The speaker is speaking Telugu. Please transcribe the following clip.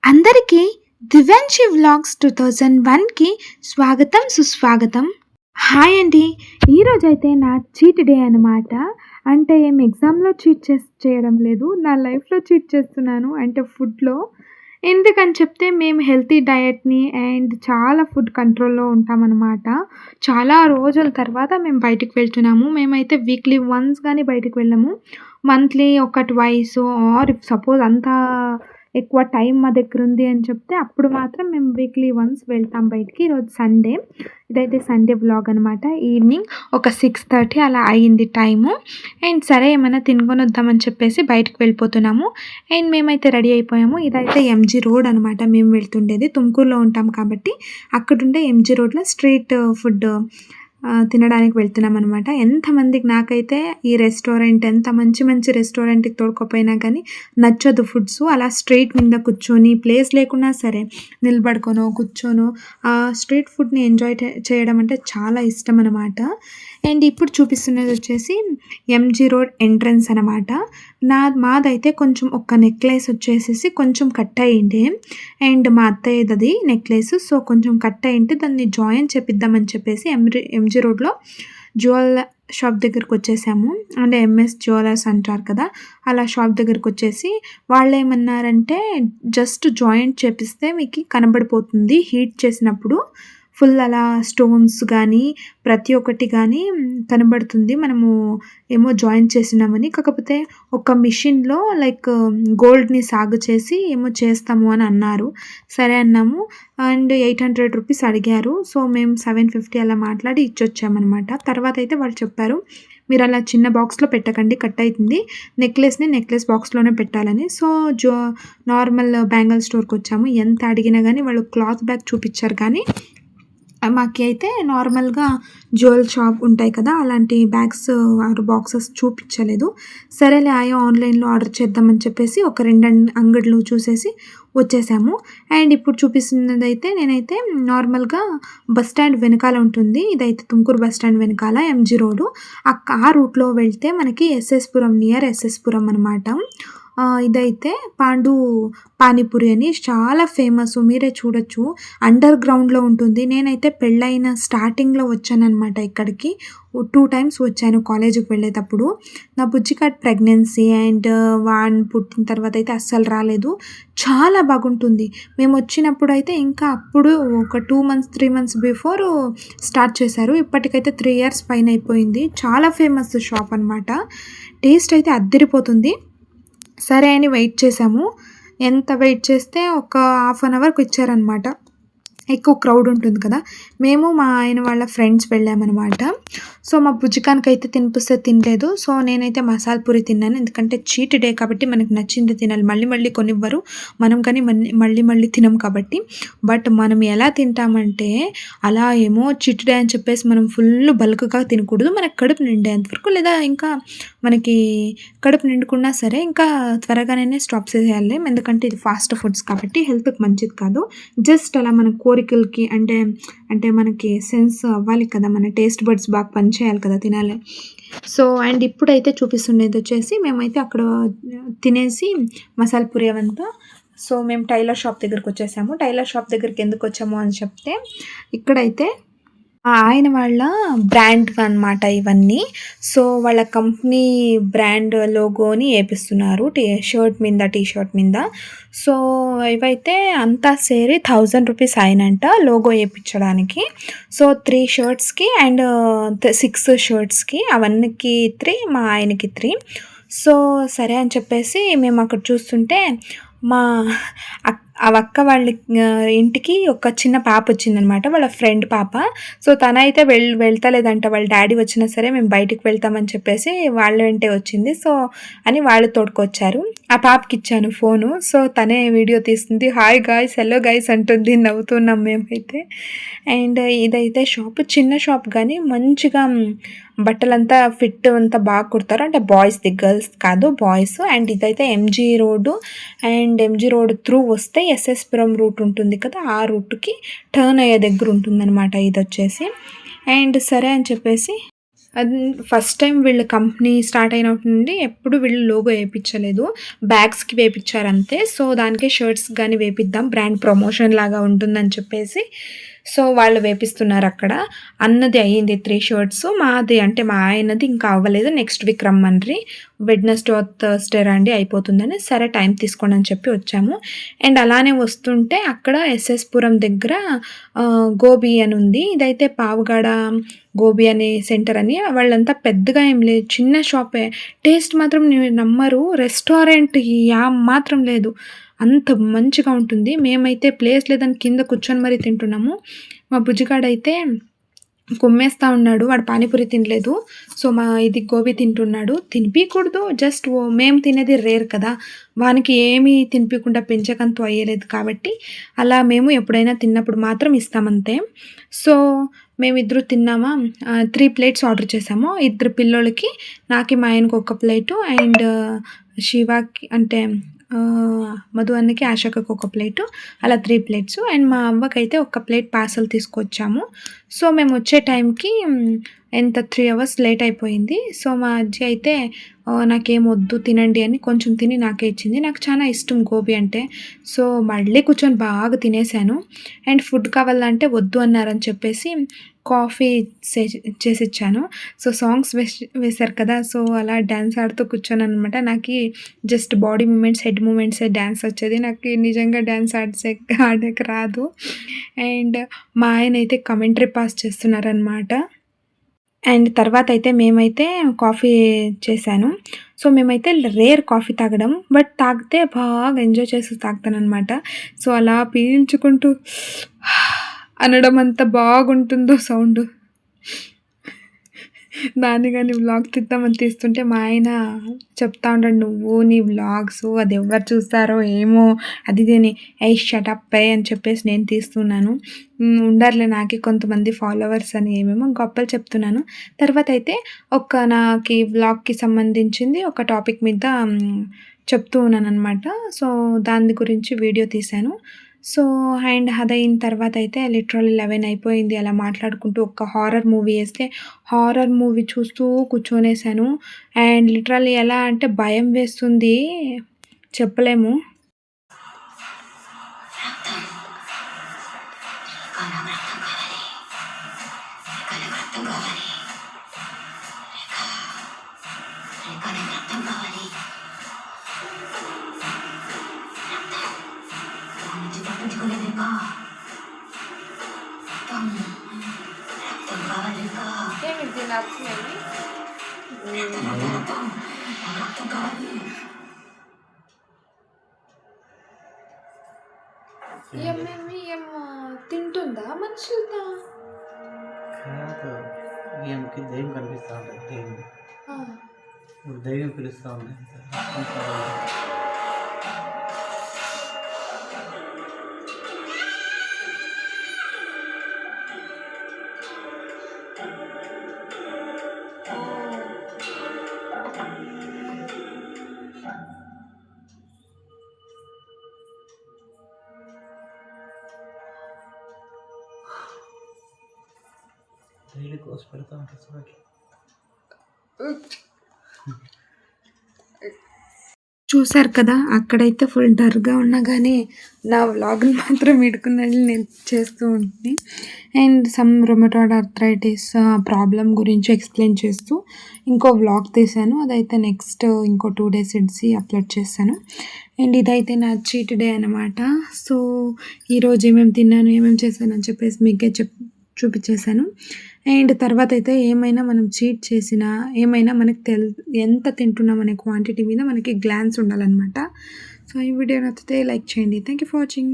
అందరికీ దివ్యాంశి వ్లాగ్స్ 2001కి స్వాగతం సుస్వాగతం. హాయ్ అండి. ఈరోజైతే నా చీట్ డే అనమాట. అంటే ఏం ఎగ్జామ్లో చేయడం లేదు, నా లైఫ్లో చీట్ చేస్తున్నాను, అంటే ఫుడ్లో. ఎందుకని చెప్తే మేము హెల్తీ డయట్ని అండ్ చాలా ఫుడ్ కంట్రోల్లో ఉంటామన్నమాట. చాలా రోజుల తర్వాత మేము బయటికి వెళ్తున్నాము. మేమైతే వీక్లీ వన్స్ కానీ బయటికి వెళ్ళము. మంత్లీ ఒక ట్వైస్ ఆర్ ఇఫ్ సపోజ్ అంతా ఎక్కువ టైం మా దగ్గర ఉంది అని చెప్తే అప్పుడు మాత్రం మేము వీక్లీ వన్స్ వెళ్తాం బయటికి. ఈరోజు సండే, ఇదైతే సండే వ్లాగ్ అనమాట. ఈవినింగ్ ఒక 6:30 అలా అయింది టైము. అండ్ సరే ఏమైనా తినుకొని వద్దామని చెప్పేసి బయటకు వెళ్ళిపోతున్నాము. అండ్ మేమైతే రెడీ అయిపోయాము. ఇదైతే ఎంజీ రోడ్ అనమాట. మేము వెళ్తుండేది తుమ్కూరులో ఉంటాం కాబట్టి అక్కడుండే ఎంజీ రోడ్లో స్ట్రీట్ ఫుడ్ తినడానికి వెళ్తున్నాం అనమాట. ఎంతమందికి నాకైతే ఈ రెస్టారెంట్ ఎంత మంచి మంచి రెస్టారెంట్కి తోడుకోపోయినా కానీ నచ్చదు ఫుడ్స్. అలా స్ట్రీట్ మీద కూర్చొని ప్లేస్ లేకున్నా సరే నిలబడుకోనో కూర్చోనో ఆ స్ట్రీట్ ఫుడ్ని ఎంజాయ్ చేయడం అంటే చాలా ఇష్టం అనమాట. అండ్ ఇప్పుడు చూపిస్తున్నది వచ్చేసి ఎంజీ రోడ్ ఎంట్రన్స్ అనమాట. మాదైతే కొంచెం ఒక నెక్లెస్ వచ్చేసేసి కొంచెం కట్ అయ్యింది. అండ్ మా అత్తయ్యది నెక్లెస్, సో కొంచెం కట్ అయ్యింటే దాన్ని జాయిన్ చేపిద్దామని చెప్పేసి ఎంజీ రోడ్లో జ్యువెల్ షాప్ దగ్గరికి వచ్చేసాము. అంటే ఎంఎస్ జ్యువెలర్స్ అంటారు కదా, అలా షాప్ దగ్గరికి వచ్చేసి వాళ్ళు ఏమన్నారంటే జస్ట్ జాయింట్ చేపిస్తే మీకు కనబడిపోతుంది హీట్ చేసినప్పుడు ఫుల్ అలా స్టోన్స్ కానీ ప్రతి ఒక్కటి కానీ కనబడుతుంది, మనము ఏమో జాయిన్ చేసినామని. కాకపోతే ఒక మిషన్లో లైక్ గోల్డ్ని సాగు చేసి ఏమో చేస్తాము అని అన్నారు. సరే అన్నాము. అండ్ 800 రూపీస్ అడిగారు. సో మేము 750 అలా మాట్లాడి ఇచ్చొచ్చామన్నమాట. తర్వాత అయితే వాళ్ళు చెప్పారు మీరు అలా చిన్న బాక్స్లో పెట్టకండి, కట్ అవుతుంది, నెక్లెస్ బాక్స్లోనే పెట్టాలని. సో నార్మల్ బ్యాంగిల్ స్టోర్కి వచ్చాము. ఎంత అడిగినా కానీ వాళ్ళు క్లాత్ బ్యాగ్ చూపించారు కానీ మాకు అయితే నార్మల్గా జ్యువెల్ షాప్ ఉంటాయి కదా అలాంటి బ్యాగ్స్ ఆర్ బాక్సెస్ చూపించలేదు. సరేలే ఆయా ఆన్లైన్లో ఆర్డర్ చేద్దామని చెప్పేసి ఒక 2 అంగడిలు చూసేసి వచ్చేసాము. అండ్ ఇప్పుడు చూపిస్తున్నది అయితే నేనైతే నార్మల్గా బస్ స్టాండ్ వెనకాల ఉంటుంది. ఇదైతే తుమ్కూరు బస్ స్టాండ్ వెనకాల ఎంజీ రోడ్డు. ఆ రూట్లో వెళ్తే మనకి ఎస్ఎస్పురం నియర్ ఎస్ఎస్పురం అనమాట. ఇదైతే పానీపూరి అని చాలా ఫేమస్, మీరే చూడొచ్చు. అండర్ గ్రౌండ్లో ఉంటుంది. నేనైతే పెళ్ళైన స్టార్టింగ్లో వచ్చానమాట ఇక్కడికి. 2 టైమ్స్ వచ్చాను కాలేజీకి వెళ్ళేటప్పుడు. నా బుజ్జికాట్ ప్రెగ్నెన్సీ అండ్ వాన్ పుట్టిన తర్వాత అయితే అస్సలు రాలేదు. చాలా బాగుంటుంది. మేము వచ్చినప్పుడు అయితే ఇంకా అప్పుడు ఒక 2 మంత్స్ 3 మంత్స్ బిఫోర్ స్టార్ట్ చేశారు. ఇప్పటికైతే 3 ఇయర్స్ పైన అయిపోయింది. చాలా ఫేమస్ షాప్ అనమాట. టేస్ట్ అయితే అద్దరిపోతుంది. సరే అని వెయిట్ చేసాము. ఎంత వెయిట్ చేస్తే ఒక హాఫ్ అన్ అవర్కి ఇచ్చారనమాట. ఎక్కువ క్రౌడ్ ఉంటుంది కదా. మేము మా ఆయన వాళ్ళ ఫ్రెండ్స్ వెళ్ళామన్నమాట. సో మా బుజ్జికానికి అయితే తినిపిస్తే తినలేదు. సో నేనైతే మసాలా పూరి తిన్నాను. ఎందుకంటే చీట్ డే కాబట్టి మనకు నచ్చింది తినాలి. మళ్ళీ కొనివ్వరు, మనం కానీ మళ్ళీ తినం కాబట్టి. బట్ మనం ఎలా తింటామంటే అలా ఏమో చీట్ డే అని చెప్పేసి మనం ఫుల్ బల్క్గా తినకూడదు. మనకు కడుపు నిండేంతవరకు, లేదా ఇంకా మనకి కడుపు నిండుకున్నా సరే ఇంకా త్వరగానే స్టాప్ చేసేయాలి. ఎందుకంటే ఇది ఫాస్ట్ ఫుడ్స్ కాబట్టి హెల్త్కి మంచిది కాదు. జస్ట్ అలా మన కోరికలకి అంటే మనకి సెన్స్ అవ్వాలి కదా, మన టేస్ట్ బడ్స్ బాగా పనిచేయాలి కదా, తినాలి. సో అండ్ ఇప్పుడైతే చూపిస్తుండేది వచ్చేసి మేమైతే అక్కడ తినేసి మసాలా పూరి అవంతా. సో మేము టైలర్ షాప్ దగ్గరికి వచ్చేసాము. టైలర్ షాప్ దగ్గరికి ఎందుకు వచ్చాము అని చెప్తే ఇక్కడైతే ఆయన వాళ్ళ బ్రాండ్ అనమాట ఇవన్నీ. సో వాళ్ళ కంపెనీ బ్రాండ్ లోగోని వేపిస్తున్నారు టీ షర్ట్ మీద. సో ఇవైతే అంతా సేరి 1000 రూపీస్ అయినంట లోగో వేయించడానికి. సో 3 షర్ట్స్కి అండ్ 6 షర్ట్స్కి, అవన్నీకి 3, మా ఆయనకి 3. సో సరే అని చెప్పేసి మేము అక్కడ చూస్తుంటే మా అక్క వాళ్ళ ఇంటికి ఒక చిన్న పాప వచ్చిందనమాట, వాళ్ళ ఫ్రెండ్ పాప. సో తనైతే వెళ్తలేదంట. వాళ్ళ డాడీ వచ్చినా సరే మేము బయటికి వెళ్తామని చెప్పేసి వాళ్ళ వెంటే వచ్చింది. సో అని వాళ్ళు తోడుకొచ్చారు. ఆ పాపకి ఇచ్చాను ఫోను. సో తనే వీడియో తీస్తుంది. హాయ్ గాయ్స్, హలో గైస్ అంటుంది. నవ్వుతున్నాం మేమైతే. అండ్ ఇదైతే షాప్ చిన్న షాప్ కానీ మంచిగా బట్టలంతా ఫిట్ అంతా బాగా కుడతారు. అంటే బాయ్స్ది, గర్ల్స్ కాదు, బాయ్స్. అండ్ ఇదైతే MG road. And MG road through వస్తే ఎస్ఎస్పురం రూట్ ఉంటుంది కదా, ఆ రూట్కి టర్న్ అయ్యే దగ్గర ఉంటుందన్నమాట ఇది వచ్చేసి. అండ్ సరే అని చెప్పేసి అది ఫస్ట్ టైం వీళ్ళ కంపెనీ స్టార్ట్ అయినప్పటి నుండి ఎప్పుడు వీళ్ళు లోగో ఏపిచ్చలేదు. బ్యాగ్స్‌కి వేపిచ్చారంతే. సో, దానికే షర్ట్స్ గాని వేపిద్దాం బ్రాండ్ ప్రమోషన్ లాగా ఉంటుందని చెప్పేసి సో, వాళ్ళు వేపిస్తున్నారక్కడ. అన్నది అయింది 3 షర్ట్స్. మాది అంటే మా ఆయనది ఇంకా అవ్వలేదు. నెక్స్ట్ వీక్ రమ్మన్రి. వెడ్నెస్‌డే ఆర్ థర్స్‌డే రండి అయిపోతుందని. సరే టైం తీసుకోండి అని చెప్పి వచ్చాము. అండ్ అలానే వస్తుంటే అక్కడ ఎస్ఎస్ పురం దగ్గర గోబీ అని ఉంది. ఇదైతే పావుగాడ గోబీ అనే సెంటర్ అని. వాళ్ళంతా పెద్దగా ఏం లేదు. చిన్న షాపే. టేస్ట్ మాత్రం మీరు నమ్మరు. రెస్టారెంట్ మాత్రం లేదు. అంత మంచిగా ఉంటుంది. మేమైతే ప్లేస్ లేదని కింద కూర్చొని మరీ తింటున్నాము. మా బుజ్జిగాడైతే కుమ్మేస్తా ఉన్నాడు. వాడు పానీపూరి తినలేదు. సో, ఇది గోబీ తింటున్నాడు. తినిపియకూడదు. జస్ట్ మేము తినేది రేర్ కదా! వానికి ఏమీ తినిపియకుండా పెంచకంతు అయ్యలేదు కాబట్టి, అలా మేము ఎప్పుడైనా తిన్నప్పుడు మాత్రం ఇస్తామంతే. సో, మేమిద్దరు తిన్నామా 3 ప్లేట్స్ ఆర్డర్ చేసాము. ఇద్దరు పిల్లోళ్ళకి, నాకి, మా ఆయనకి ఒక ప్లేటు అండ్ శివాకి అంటే మధు అన్నకి, ఆశక్కకి ఒక ప్లేటు అలా 3 ప్లేట్స్ అండ్ మా అవ్వకైతే ఒక ప్లేట్ పార్సెల్ తీసుకొచ్చాము. సో, మేమొచ్చే టైంకి ఎంత 3 అవర్స్ లేట్ అయిపోయింది. సో, మా అజ్జి అయితే నాకేమొద్దు తినండి అని కొంచెం తిని నాకే ఇచ్చింది. నాకు చాలా ఇష్టం గోబీ అంటే. సో, మళ్ళీ కూర్చొని బాగా తినేసాను. అండ్ ఫుడ్ కావాలంటే వద్దు అన్నారని చెప్పేసి కాఫీ చేసిచ్చాను. సో, సాంగ్స్ వేశారు కదా! సో, అలా డాన్స్ ఆడుతూ కూర్చోననమాట. నాకి జస్ట్ బాడీ మూమెంట్స్, హెడ్ మూమెంట్సే డాన్స్ వచ్చేది. నాకి నిజంగా డాన్స్ ఆడేకి రాదు. అండ్ మా ఆయనైతే కమెంటరీ పాస్ చేస్తున్నారనమాట. అండ్ తర్వాతయితే మేమైతే కాఫీ చేశాను. సో, మేమైతే రేర్ కాఫీ తాగడం. బట్ తాగితే బాగా ఎంజాయ్ చేసి తాగుతాననమాట. సో, అలా పీల్చుకుంటూ అనడం అంత బాగుంటుందో సౌండు. దాన్ని గాని వ్లాగ్ తీద్దామని తీస్తుంటే మా ఆయన చెప్తా ఉంటాడు, "నువ్వు నీ వ్లాగ్స్ అది ఎవరు చూస్తారో ఏమో అది ఇది అని." "ఏయ్ షటప్ అని చెప్పేసి నేను తీస్తున్నాను. ఉండారులే నాకి కొంతమంది ఫాలోవర్స్ అని ఏమేమో గొప్పలు చెప్తున్నాను. తర్వాత అయితే నాకి వ్లాగ్‌కి సంబంధించింది ఒక టాపిక్ మీద చెప్తూ ఉన్నాననమాట. సో, దాని గురించి వీడియో తీశాను. సో, అండ్ అదయిన తర్వాత అయితే లిటరల్లీ 11 అయిపోయింది. అలా మాట్లాడుకుంటూ ఒక హారర్ మూవీ యేస్తే, హారర్ మూవీ చూస్తూ కూర్చొనేసాను. అండ్ లిటరల్లీ ఎలా అంటే భయం వేస్తుంది. చెప్పలేము. ఏమిది నచ్చింది? ఏమేమి తింటుందా మనుషులతో? కాదు. ఈమెకి దెయ్యం కనిపిస్తా ఉంటది. దెయ్యం. ఇప్పుడు దెయ్యం పిలుస్తా ఉంది. డైలీ కోసి పెడతా ఉంటుంది చూడకి. చూసారు కదా! అక్కడైతే ఫుల్ డర్‌గా ఉన్నా గానీ, నా వ్లాగ్‌ని మాత్రం ఇడుకున్నది నేను చేస్తూ ఉంటుంది. And some rheumatoid arthritis problem గురించి ఎక్స్‌ప్లెయిన్ చేస్తూ ఇంకో వ్లాగ్ తీశాను. అదైతే నెక్స్ట్ ఇంకో 2 డేస్ ఇడిసి అప్‌లోడ్ చేశాను. అండ్ ఇదైతే నా చీట్ డే అనమాట. సో, ఈరోజు ఏమేమి తిన్నాను, ఏమేమి చేశాను అని చెప్పేసి మీకే చూపిచ్చేసాను. అండ్ తర్వాతైతే ఏమైనా మనం చీట్ చేసినా, ఏమైనా మనకు ఎంత తింటున్నాం అనే క్వాంటిటీ మీద మనకి గ్లాన్స్ ఉండాలనమాట. సో, ఈ వీడియో నచ్చితే లైక్ చేయండి. Thank you for watching.